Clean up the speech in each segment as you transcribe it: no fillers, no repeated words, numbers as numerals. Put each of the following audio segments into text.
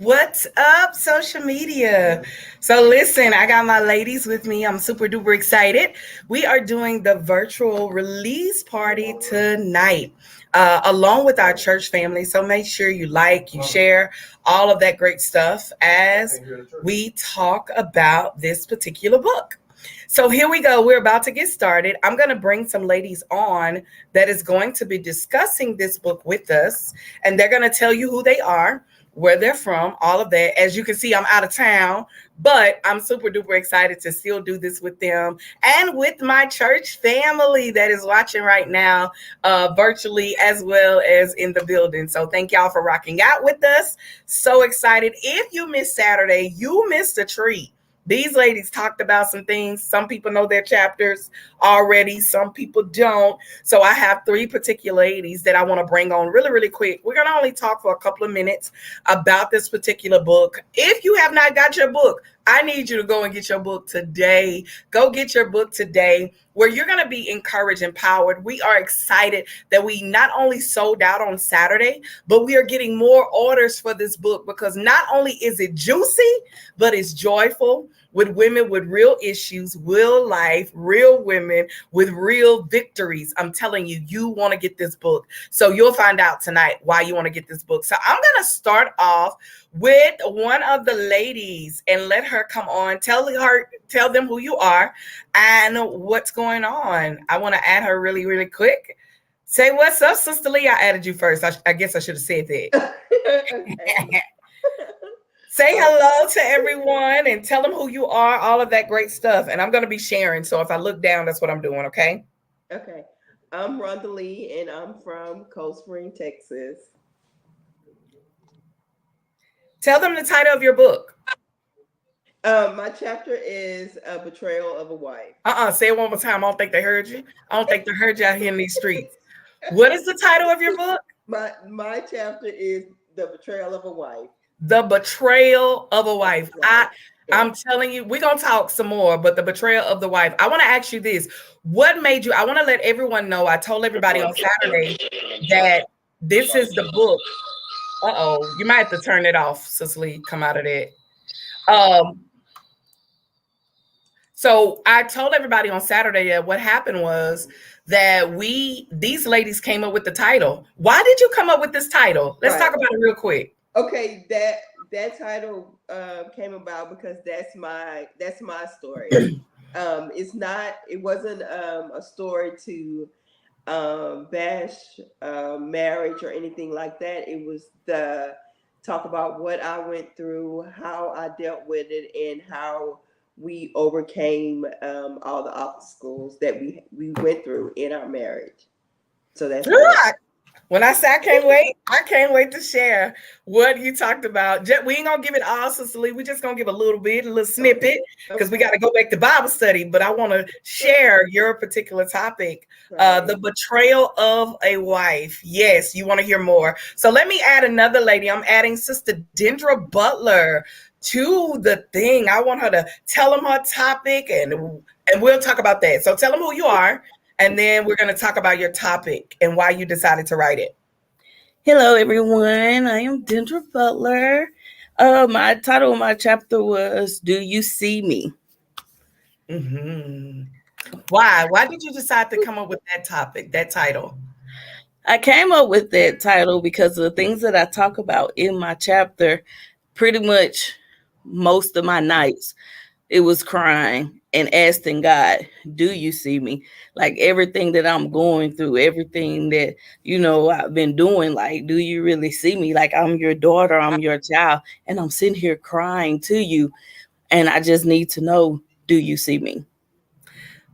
What's up, social media? So, listen, I got my ladies with me. I'm super duper excited. We are doing the virtual release party tonight, along with our church family. So, make sure you like, you share all of that great stuff as we talk about this particular book. So here we go. We're about to get started. I'm going to bring some ladies on that is going to be discussing this book with us, and they're going to tell you who they are, where they're from, all of that. As you can see, I'm out of town, but I'm super duper excited to still do this with them and with my church family that is watching right now, virtually as well as in the building. So thank y'all for rocking out with us. So excited. If you missed Saturday, you missed a treat. These ladies talked about some things. Some people know their chapters already. Some people don't. So I have three particular ladies that I want to bring on really, really quick. We're going to only talk for a couple of minutes about this particular book. If you have not got your book, I need you to go and get your book today. Go get your book today, where you're going to be encouraged, empowered. We are excited that we not only sold out on Saturday, but we are getting more orders for this book because not only is it juicy, but it's joyful with women with real issues, real life, real women with real victories. I'm telling you, you want to get this book. So you'll find out tonight why you want to get this book. So I'm going to start off with one of the ladies and let her come on. Tell them who you are and what's going on. I want to add her really, really quick. Say what's up, Sister Lee. I added you first. I guess I should have said that. Say hello to everyone and tell them who you are, all of that great stuff. And I'm going to be sharing. So if I look down, that's what I'm doing. Okay. Okay. I'm Ronda Lee and I'm from Cold Spring, Texas. Tell them the title of your book. My chapter is A Betrayal of a Wife. Say it one more time. I don't think they heard you. I don't think they heard you out here in these streets. What is the title of your book? My chapter is The Betrayal of a Wife. The Betrayal of a Wife. I'm telling you, we're going to talk some more, but The Betrayal of the Wife. I want to ask you this. What made you, I want to let everyone know, I told everybody on Saturday that this is the book. You might have to turn it off, Cicely. Come out of that. So I told everybody on Saturday that what happened was that these ladies came up with the title. Why did you come up with this title? Let's talk about it real quick. Okay, that title came about because that's my story. It wasn't a story to bash marriage or anything like that. It was the talk about what I went through, how I dealt with it, and how we overcame all the obstacles that we went through in our marriage. So that's when I say I can't wait to share what you talked about. We ain't gonna give it all, Cicely. We're just gonna give a little snippet, because we got to go back to Bible study. But I want to share your particular topic, the betrayal of a wife. Yes, you want to hear more. So let me add another lady. I'm adding Sister Dendra Bulter to the thing. I want her to tell them her topic, and we'll talk about that. So tell them who you are. And then we're going to talk about your topic and why you decided to write it. Hello, everyone. I am Dendra Bulter. My title of my chapter was "Do You See Me?" Mm-hmm. Why? Why did you decide to come up with that topic, that title? I came up with that title because of the things that I talk about in my chapter. Pretty much most of my nights, it was crying and asking God, do you see me? Like everything that I'm going through, everything that, I've been doing, like, do you really see me? Like, I'm your daughter, I'm your child, and I'm sitting here crying to you. And I just need to know, do you see me?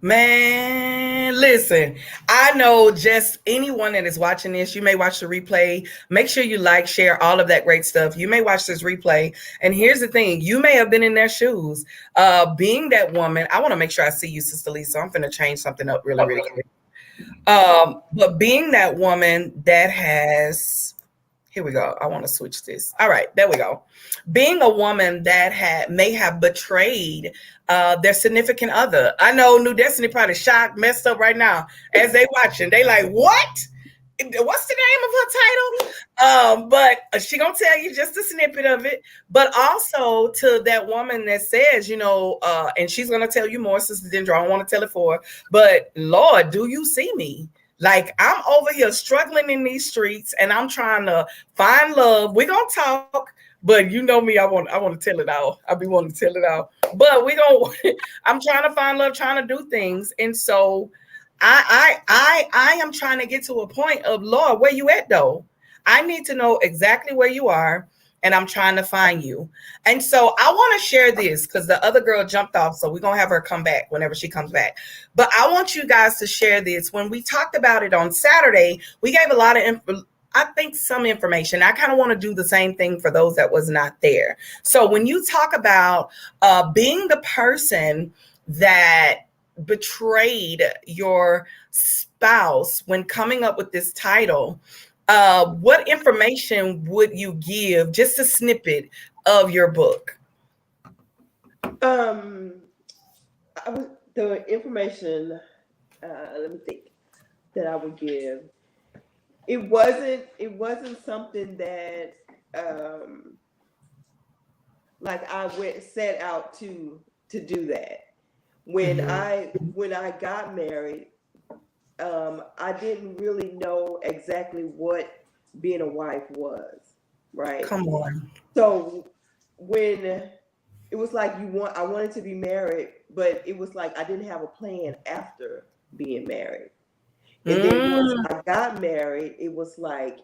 Man, listen, I know just anyone that is watching this, you may watch the replay. Make sure you like, share, all of that great stuff. You may watch this replay. And here's the thing. You may have been in their shoes. Being that woman, I want to make sure I see you, Sister Lee. So I'm going to change something up really, really quick. But being that woman that has... Here we go. I want to switch this. All right, there we go. Being a woman that may have betrayed their significant other. I know New Destiny probably shocked, messed up right now as they watching. They like, what? what's the name of her title? But she gonna tell you just a snippet of it. But also to that woman that says, and she's gonna tell you more, Sister Dendra. I don't want to tell it for her, but Lord, do you see me? Like I'm over here struggling in these streets, and I'm trying to find love. We're gonna talk, but you know me, I want to tell it all. I be wanting to tell it all. But I'm trying to find love, trying to do things, and so I am trying to get to a point of, Lord, where you at though? I need to know exactly where you are, and I'm trying to find you. And so I want to share this because the other girl jumped off, so we're gonna have her come back whenever she comes back. But I want you guys to share this. When we talked about it on Saturday, we gave a lot of some information. I kind of want to do the same thing for those that was not there. So when you talk about being the person that betrayed your spouse when coming up with this title, what information would you give, just a snippet of your book? The information, let me think, that I would give. It wasn't something that like I set out to do that. When I got married, I didn't really know exactly what being a wife was, right? Come on. So when it was like I wanted to be married, but it was like I didn't have a plan after being married. And then once I got married, it was like,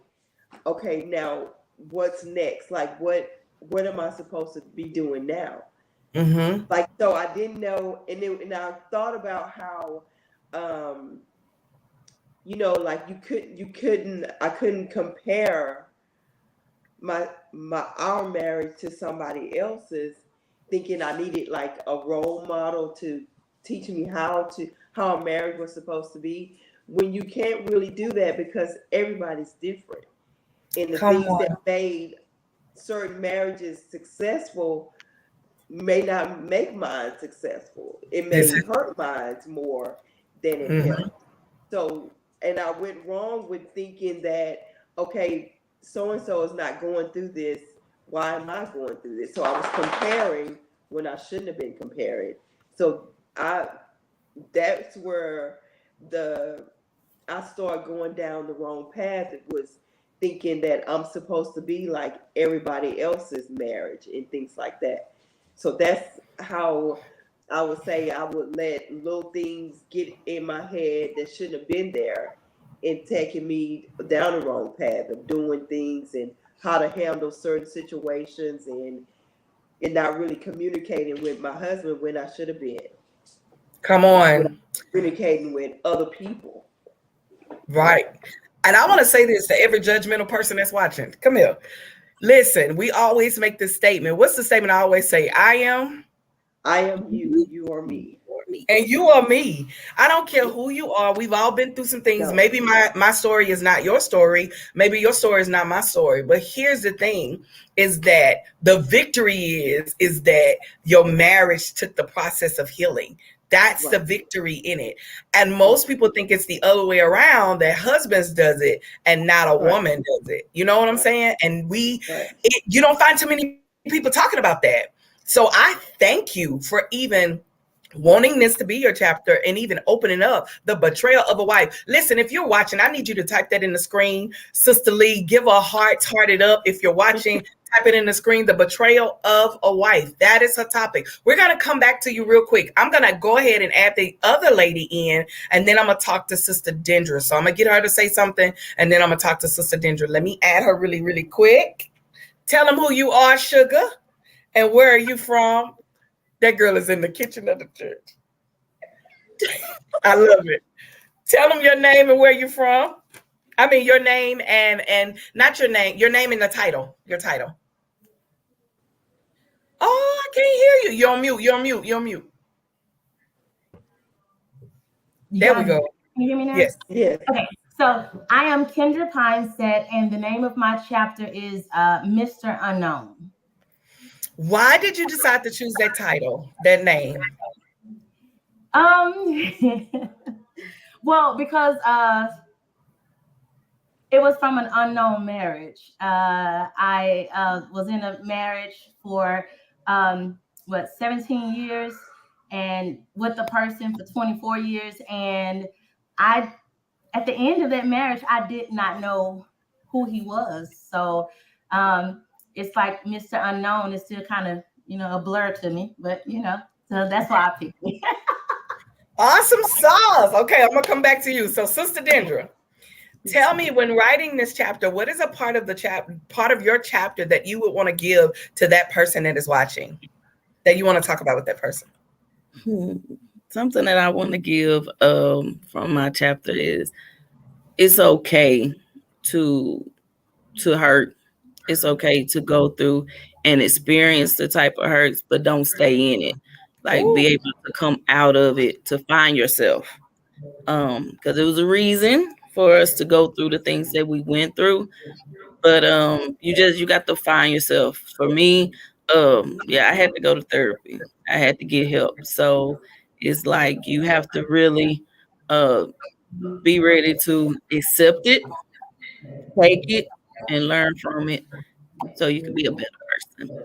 okay, now what's next? Like what am I supposed to be doing now? Like, so I didn't know, and I thought about how, like I couldn't compare our marriage to somebody else's, thinking I needed like a role model to teach me how a marriage was supposed to be, when you can't really do that because everybody's different. And the things that made certain marriages successful may not make mine successful. It may hurt mine more than it helped. So, and I went wrong with thinking that, okay, so-and-so is not going through this. Why am I going through this? So I was comparing when I shouldn't have been comparing. So that's where I started going down the wrong path. It was thinking that I'm supposed to be like everybody else's marriage and things like that. So that's how I would say I would let little things get in my head that shouldn't have been there and taking me down the wrong path of doing things and how to handle certain situations and not really communicating with my husband when I should have been. Come on. Communicating with other people. Right. And I want to say this to every judgmental person that's watching. Come here. Listen, we always make this statement. What's the statement I always say? I am you, you are me. And you are me. I don't care who you are. We've all been through some things. No. Maybe my story is not your story. Maybe your story is not my story. But here's the thing, is that the victory is that your marriage took the process of healing. That's right. The victory in it. And most people think it's the other way around, that husbands does it and not a woman does it. You know what I'm saying? And you don't find too many people talking about that. So I thank you for even wanting this to be your chapter and even opening up the betrayal of a wife. Listen, if you're watching, I need you to type that in the screen. Sister Lee, give a heart it up. If you're watching, type it in the screen, the betrayal of a wife. That is her topic. We're going to come back to you real quick. I'm going to go ahead and add the other lady in, and then I'm going to talk to Sister Dendra. So I'm going to get her to say something, and then I'm going to talk to Sister Dendra. Let me add her really, really quick. Tell them who you are, sugar, and where are you from? That girl is in the kitchen of the church. I love it. Tell them your name and where you're from. I mean, your name and not your name and the title, your title. Oh, I can't hear you. You're on mute. There we go. Can you hear me now? Yes. Okay. So I am Kendra Pinessette, and the name of my chapter is Mr. Unknown. Why did you decide to choose that title, that name? Well, because It was from an unknown marriage. I was in a marriage for 17 years, and with the person for 24 years. And I, at the end of that marriage, I did not know who he was. So it's like Mr. Unknown is still kind of, a blur to me, but so that's why I picked it. Awesome sauce. Okay, I'm gonna come back to you. So, Sister Dendra, tell me, when writing this chapter, what is a part of your chapter that you would want to give to that person that is watching, that you want to talk about with that person? Something that I want to give from my chapter is, it's okay to hurt. It's okay to go through and experience the type of hurts, but don't stay in it. Like, be able to come out of it, to find yourself. Because it was a reason for us to go through the things that we went through. But you got to find yourself. For me, I had to go to therapy. I had to get help. So it's like you have to really be ready to accept it, take it, and learn from it, so you can be a better person.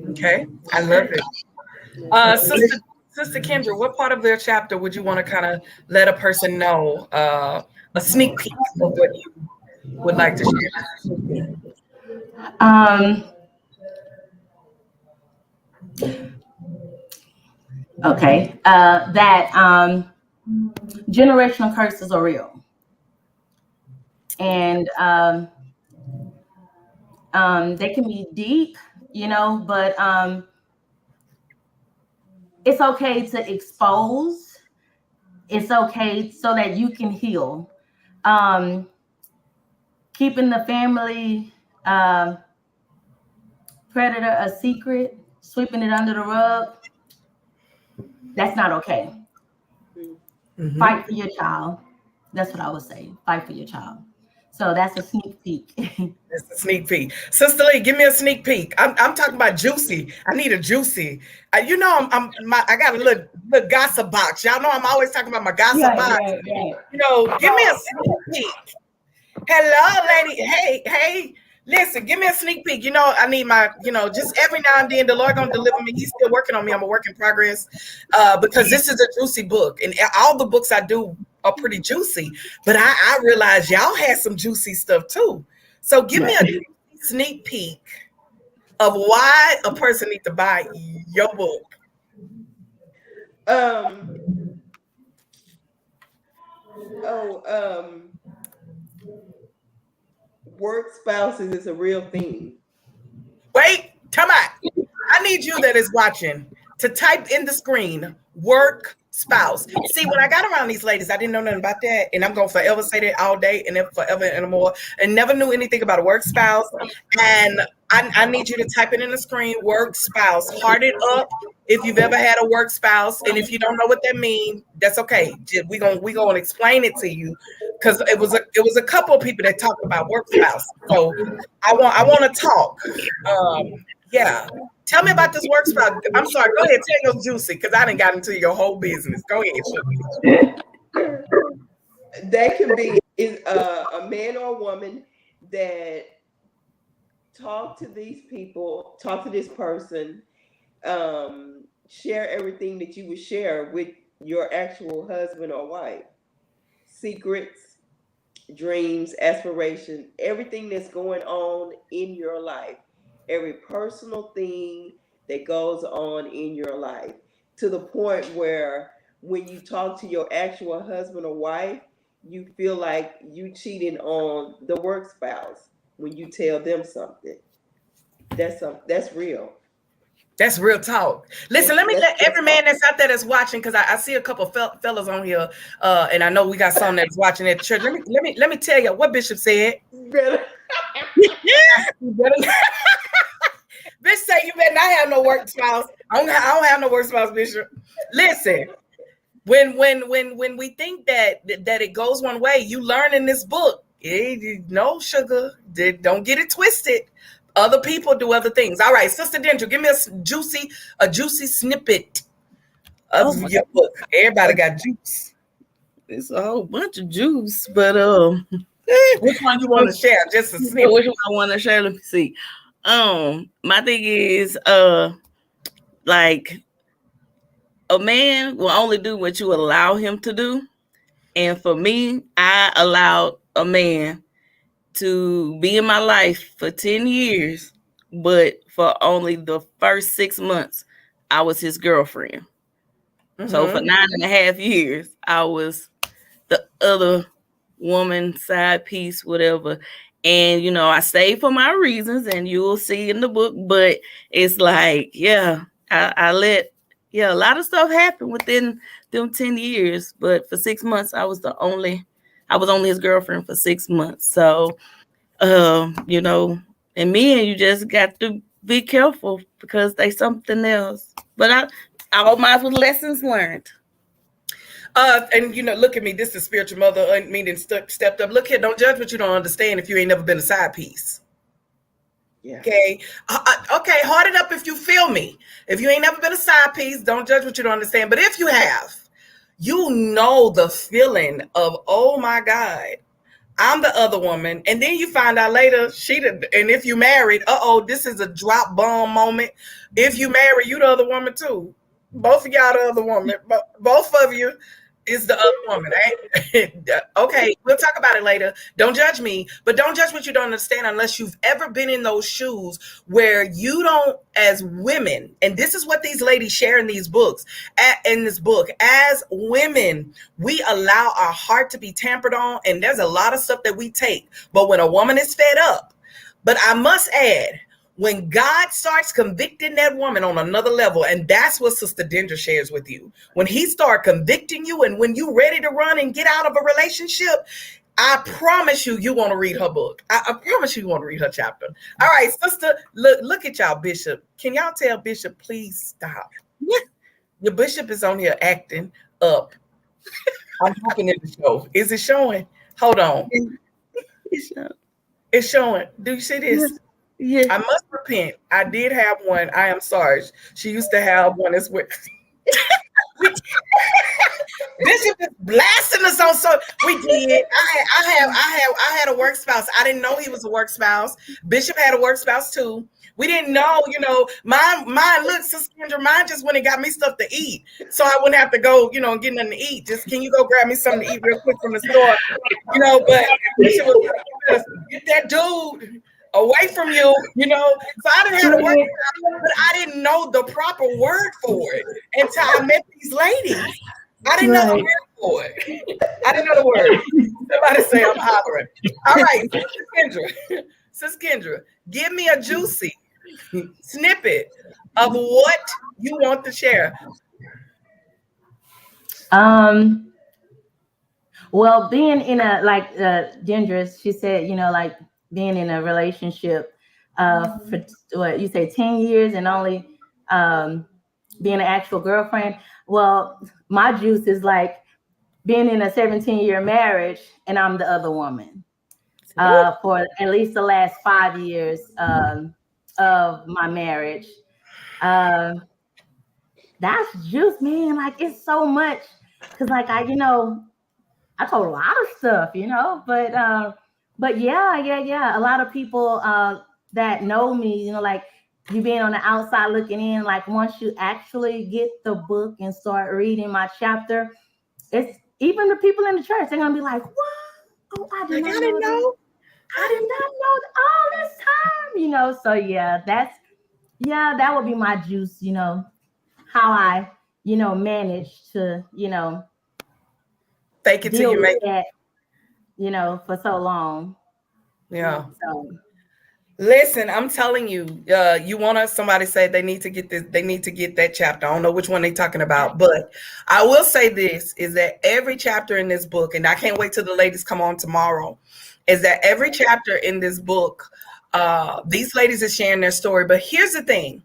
Okay, I love it. Sister Kendra, what part of their chapter would you want to kind of let a person know, a sneak peek of what you would like to share? Okay, that generational curses are real, and they can be deep, but it's okay to expose. It's okay so that you can heal. Keeping the family predator a secret, sweeping it under the rug, that's not okay. Mm-hmm. Fight for your child. That's what I would say. Fight for your child. So that's a sneak peek. That's a sneak peek. Sister Lee, give me a sneak peek. I'm talking about juicy. I need a juicy. I got a little gossip box. Y'all know I'm always talking about my gossip box. Yeah. Give me a sneak peek. Hello, lady. Hey. Listen, give me a sneak peek. I need my, just every now and then the Lord gonna deliver me. He's still working on me. I'm a work in progress, because this is a juicy book, and all the books I do are pretty juicy. But I realize y'all had some juicy stuff too. So give me a sneak peek of why a person needs to buy your book. Work spouses is a real thing. Wait, come on. I need you that is watching to type in the screen work spouse. See, when I got around these ladies, I didn't know nothing about that, and I'm gonna forever say that all day and then forever and more, and never knew anything about a work spouse. And I need you to type it in the screen, work spouse. Heart it up if you've ever had a work spouse, and if you don't know what that means, that's okay. We gonna explain it to you, because it was a couple of people that talked about work spouse. So I want to talk. Yeah. Tell me about this work spouse. I'm sorry. Go ahead. Tell your juicy, because I didn't got into your whole business. Go ahead. That can be a man or a woman that talk to these people, talk to this person, share everything that you would share with your actual husband or wife. Secrets, dreams, aspirations, everything that's going on in your life. Every personal thing that goes on in your life, to the point where when you talk to your actual husband or wife, you feel like you cheating on the work spouse when you tell them something. That's real. That's real talk. Listen, let me let every man that's out there that's watching, because I see a couple fellas on here, and I know we got some that's watching at church. Let me tell you what Bishop said. Bitch say you better not have no work spouse. I don't have no work spouse, Bishop. Listen, when we think that it goes one way, you learn in this book. No sugar. Don't get it twisted. Other people do other things. All right, Sister Dendra, give me a juicy snippet of your book. Everybody got juice. It's a whole bunch of juice, but Which one you want to share? Just a snippet. Which one I want to share? Let me see. My thing is, like a man will only do what you allow him to do. And for me, I allowed a man to be in my life for 10 years, but for only the first 6 months, I was his girlfriend. So for 9.5 years, I was the other woman, side piece, whatever. And, you know, I stayed for my reasons, and you'll see in the book, but it's like, yeah, I let, a lot of stuff happen within them 10 years. But for 6 months, I was only his girlfriend for 6 months. So, you know, and me and you just got to be careful because they something else. But all mine was lessons learned. And you know, look at me. This is spiritual mother meaning stepped up. Look here, don't judge what you don't understand if you ain't never been a side piece. Yeah. Okay. Okay. Hard it up if you feel me. If you ain't never been a side piece, don't judge what you don't understand. But if you have, you know the feeling of, oh my God, I'm the other woman. And then you find out later and if you married, this is a drop bomb moment. If you marry, you the other woman too. Both of y'all the other woman. Both of you is the other woman. Okay, we'll talk about it later. Don't judge me, but don't judge what you don't understand unless you've ever been in those shoes where you don't, as women, and this is what these ladies share in these books, in this book, as women, we allow our heart to be tampered on, and there's a lot of stuff that we take. But when a woman is fed up, but I must add, when God starts convicting that woman on another level, and that's what Sister Dendra shares with you, when he starts convicting you and when you're ready to run and get out of a relationship, I promise you want to read her book. I promise you want to read her chapter. All right, sister, look at y'all, Bishop. Can y'all tell Bishop, please stop? Your Bishop is on here acting up. I'm looking at the show. Is it showing? Hold on. It's showing. Do you see this? Yeah. I must repent. I did have one. I am sorry. She used to have one as well. Bishop is blasting us on, so we did. I had a work spouse. I didn't know he was a work spouse. Bishop had a work spouse too. We didn't know, mine, look, Sister Kendra, mine just went and got me stuff to eat. So I wouldn't have to go, get nothing to eat. Just, can you go grab me something to eat real quick from the store? But Bishop was like, get that dude away from you, So I didn't have to work, but I didn't know the proper word for it until I met these ladies. I didn't know the word for it. I didn't know the word. Somebody say I'm hollering. All right, Sister Kendra, give me a juicy snippet of what you want to share. Well, being in a, like Dendra, she said, like being in a relationship for what you say 10 years and only being an actual girlfriend. Well, my juice is like being in a 17-year marriage and I'm the other woman for at least the last 5 years of my marriage. That's juice, man. Like, it's so much, because like I told a lot of stuff, but yeah. A lot of people that know me, like you being on the outside looking in, like once you actually get the book and start reading my chapter, it's even the people in the church, they're gonna be like, what? Oh, I didn't know. I did not know all this time, So yeah, that would be my juice, how I, managed to, fake it till you make it, for so long. Yeah. So, listen, I'm telling you, you want somebody say they need to get this, they need to get that chapter. I don't know which one they're talking about, but I will say this is that every chapter in this book, and I can't wait till the ladies come on tomorrow, is that every chapter in this book, these ladies are sharing their story. But here's the thing.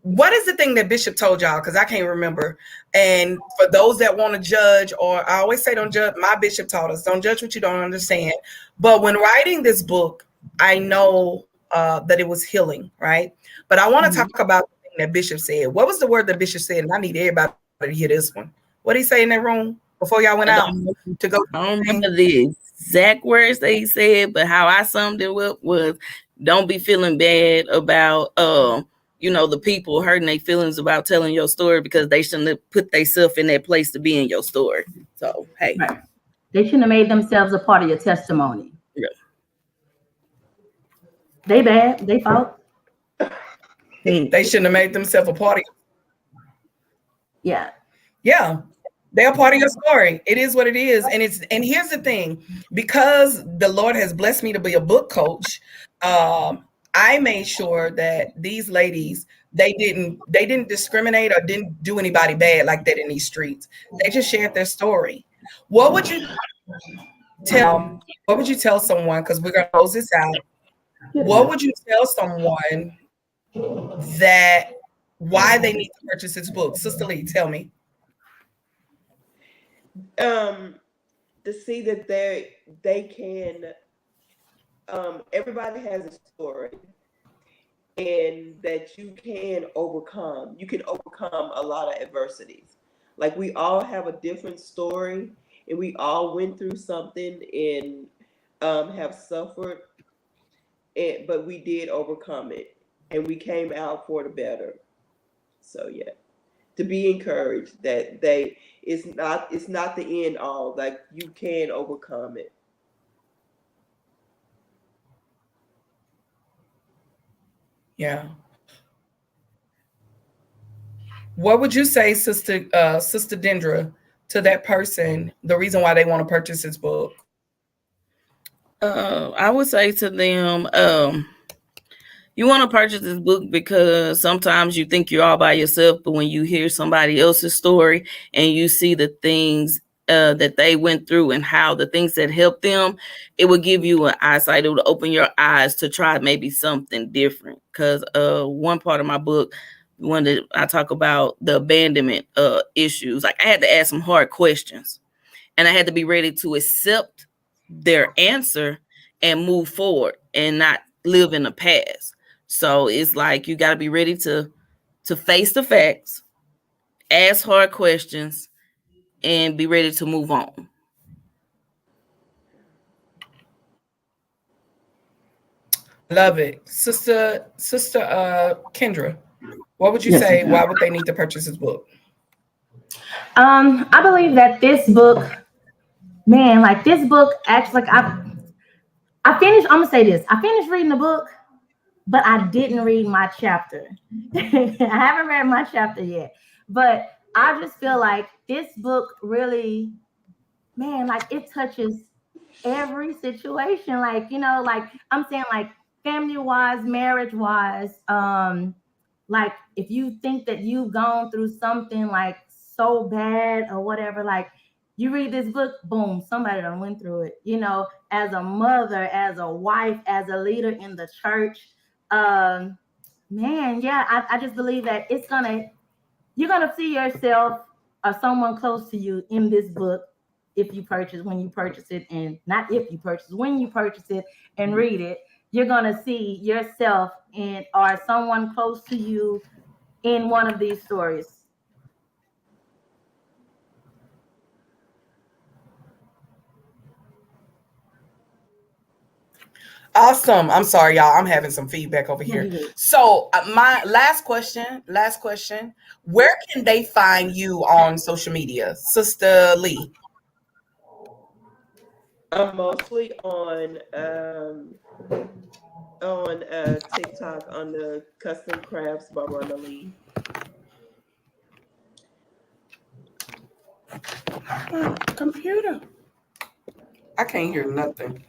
What is the thing that Bishop told y'all? Because I can't remember. And for those that want to judge, or I always say don't judge, my bishop taught us, don't judge what you don't understand. But when writing this book, I know that it was healing, right? But I want to talk about the thing that Bishop said. What was the word that Bishop said? And I need everybody to hear this one. What did he say in that room? before y'all went out to go? I don't remember the exact words that he said, but how I summed it up was, don't be feeling bad about the people hurting their feelings about telling your story, because they shouldn't have put themselves in that place to be in your story. So hey, right. They shouldn't have made themselves a part of your testimony. Yeah. They bad. They fault. They shouldn't have made themselves a part of it. Yeah. Yeah. They're part of your story. It is what it is. And here's the thing, because the Lord has blessed me to be a book coach, I made sure that these ladies, they didn't discriminate or didn't do anybody bad like that in these streets. They just shared their story. What would you tell someone, because we're gonna close this out? What would you tell someone that why they need to purchase this book? Sister Lee, tell me. To see that they can, everybody has a story, and that you can overcome a lot of adversities. Like, we all have a different story, and we all went through something and have suffered, but we did overcome it, and we came out for the better. So yeah, to be encouraged that it's not the end all. Like, you can overcome it. Yeah. What would you say, Sister Dendra, to that person, the reason why they want to purchase this book? I would say to them, you want to purchase this book because sometimes you think you're all by yourself, but when you hear somebody else's story and you see the things that they went through and how the things that helped them, it will give you an eyesight. It will open your eyes to try maybe something different. Because one part of my book, when I talk about the abandonment issues, like I had to ask some hard questions, and I had to be ready to accept their answer and move forward and not live in the past. So it's like you got to be ready to face the facts, ask hard questions, and be ready to move on. Love it. Sister Kendra, what would you say? Why would they need to purchase this book? I believe that this book, man, like this book actually, like I finished, I'm gonna say this. I finished reading the book, but I didn't read my chapter. I haven't read my chapter yet. But I just feel like this book really, man, like it touches every situation. Like, like I'm saying, like family-wise, marriage-wise, like if you think that you've gone through something like so bad or whatever, like you read this book, boom, somebody done went through it, as a mother, as a wife, as a leader in the church. Man, yeah, I just believe that you're gonna see yourself or someone close to you in this book when you purchase it, and not if you purchase, when you purchase it and read it, you're gonna see yourself in or someone close to you in one of these stories. Awesome. I'm sorry, y'all. I'm having some feedback over here. So my last question. Where can they find you on social media, Sister Lee? I'm mostly on TikTok on the Custom Crafts by Ronda Lee. Computer. I can't hear nothing.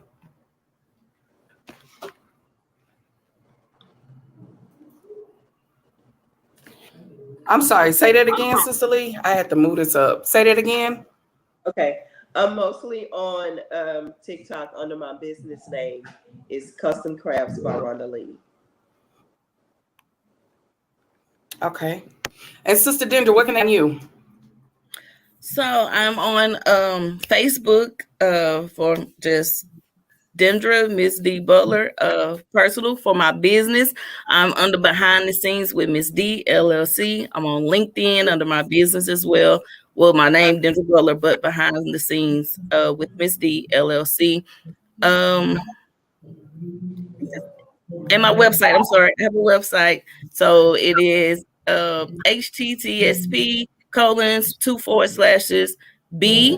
I'm sorry. Say that again, Sister Lee. I had to move this up. Say that again. Okay. I'm mostly on TikTok under my business name. It's Custom Crafts by Ronda Lee. Okay. And Sister Dendra, what can I do? So I'm on Facebook for just Dendra Miss D Butler personal. For my business, I'm under Behind the Scenes with Miss D LLC. I'm on LinkedIn under my business as well. Well, my name Dendra Butler, but Behind the Scenes with Miss D LLC. And my website, I'm sorry, I have a website. So it is http :/B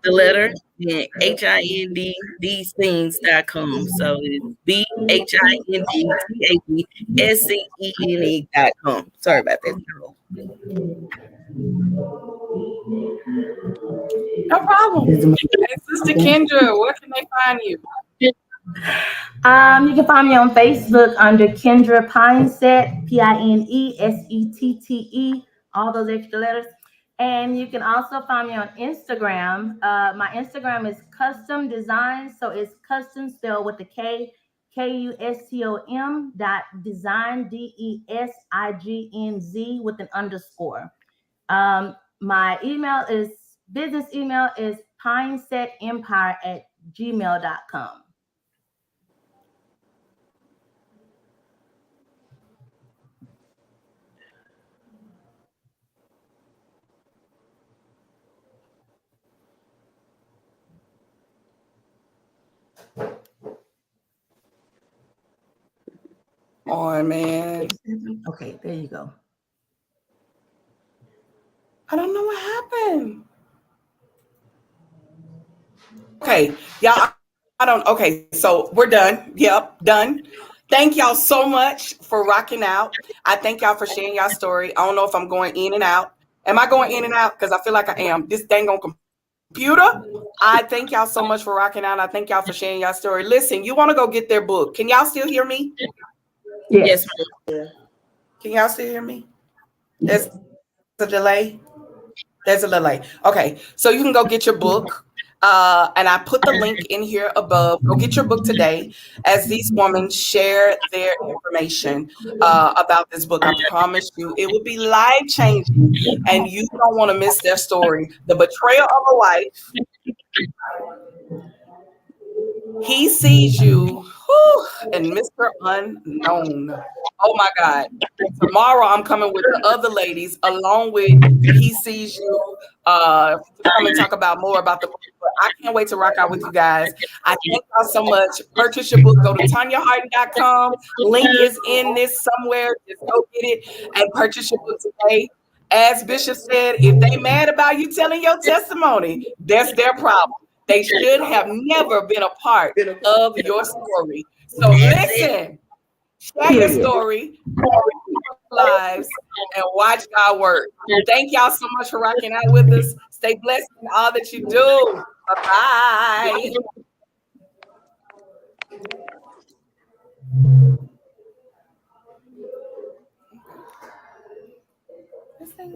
the letter and HIND things.com. So it's BHINDTABSCENE.com. Sorry about that. No problem. Hey, Sister Kendra, where can they find you? You can find me on Facebook under Kendra Pinessette, Pinessette, all those extra letters. And you can also find me on Instagram. My Instagram is custom design. So it's custom spelled with the K, KUSTOM.design, DESIGNZ with an underscore. My business email is pinesettempire@gmail.com. Oh, man. Okay, there you go. I don't know what happened. Okay, y'all, I don't, okay, so we're done. Yep, done. Thank y'all so much for rocking out. I thank y'all for sharing y'all story. I don't know if I'm going in and out. Am I going in and out? Because I feel like I am. This dang on computer. I thank y'all so much for rocking out. I thank y'all for sharing y'all story. Listen, you want to go get their book. Can y'all still hear me? Yes. Can y'all still hear me? There's a delay. There's a delay. Okay, so you can go get your book. And I put the link in here above. Go get your book today as these women share their information about this book. I promise you, it will be life-changing, and you don't want to miss their story. The betrayal of a wife. He sees you, and Mr. Unknown. Oh my God. Tomorrow I'm coming with the other ladies along with He Sees You to come and talk about more about the book. But I can't wait to rock out with you guys. I thank y'all so much. Purchase your book. Go to TanyaHarden.com. Link is in this somewhere. Just go get it and purchase your book today. As Bishop said, if they mad about you telling your testimony, that's their problem. They should have never been a part of your story. So listen, share your story, lives, and watch God work. Thank y'all so much for rocking out with us. Stay blessed in all that you do. Bye-bye. This thing